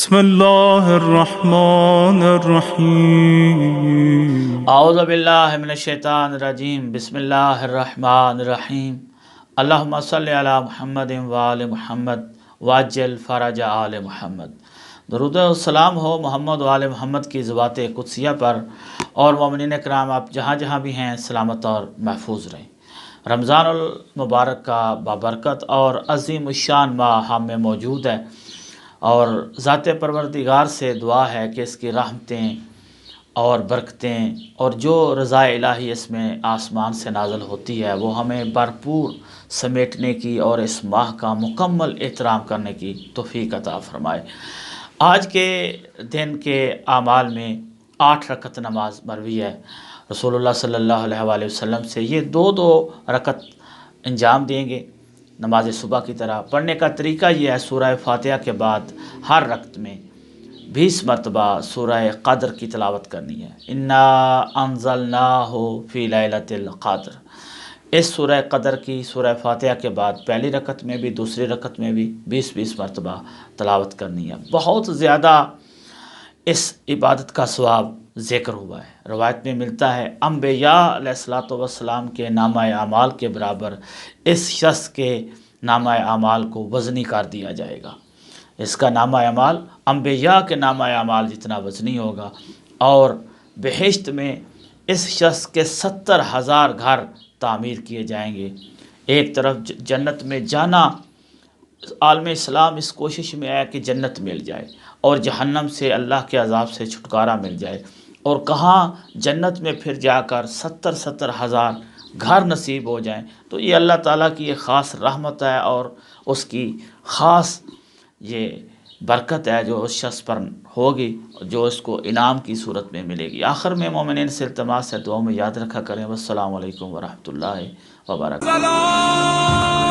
بسم اللہ الرحمن الرحیم اعوذ باللہ من الشیطان الرجیم بسم اللہ الرحمن الرحیم اللہم صلی علی محمد وآل محمد واجل فرج آل محمد۔ درود و سلام ہو محمد وآل محمد کی ذوات قدسیہ پر، اور مومنین کرام آپ جہاں جہاں بھی ہیں سلامت اور محفوظ رہیں۔ رمضان المبارک کا بابرکت اور عظیم الشان ماہ ہم میں موجود ہے، اور ذات پروردگار سے دعا ہے کہ اس کی رحمتیں اور برکتیں اور جو رضا الہی اس میں آسمان سے نازل ہوتی ہے وہ ہمیں بھرپور سمیٹنے کی اور اس ماہ کا مکمل احترام کرنے کی توفیق عطا فرمائے۔ آج کے دن کے اعمال میں 8 رکعت نماز مروی ہے۔ رسول اللہ صلی اللہ علیہ وآلہ وسلم سے یہ دو رکعت انجام دیں گے نماز صبح کی طرح۔ پڑھنے کا طریقہ یہ ہے، سورہ فاتحہ کے بعد ہر رکعت میں 20 مرتبہ سورہ قدر کی تلاوت کرنی ہے۔ انا انزلناہ فی لیلۃ القدر، اس سورہ قدر کی سورہ فاتحہ کے بعد پہلی رکعت میں بھی دوسری رکعت میں بھی 20 مرتبہ تلاوت کرنی ہے۔ بہت زیادہ اس عبادت کا ثواب ذکر ہوا ہے۔ روایت میں ملتا ہے انبیاء علیہ الصلوۃ والسلام کے نامہ اعمال کے برابر اس شخص کے نامہ اعمال کو وزنی کر دیا جائے گا۔ اس کا نامہ اعمال انبیاء کے نامہ اعمال جتنا وزنی ہوگا، اور بہشت میں اس شخص کے 70,000 گھر تعمیر کیے جائیں گے۔ ایک طرف جنت میں جانا، عالم اسلام اس کوشش میں ہے کہ جنت مل جائے اور جہنم سے اللہ کے عذاب سے چھٹکارا مل جائے، اور کہاں جنت میں پھر جا کر 70,000 گھر نصیب ہو جائیں، تو یہ اللہ تعالیٰ کی ایک خاص رحمت ہے اور اس کی خاص یہ برکت ہے جو اس شخص پر ہوگی، جو اس کو انعام کی صورت میں ملے گی۔ آخر میں مومنین سے التماس ہے، دعاؤں میں یاد رکھا کریں۔ والسلام علیکم ورحمۃ اللہ وبرکاتہ۔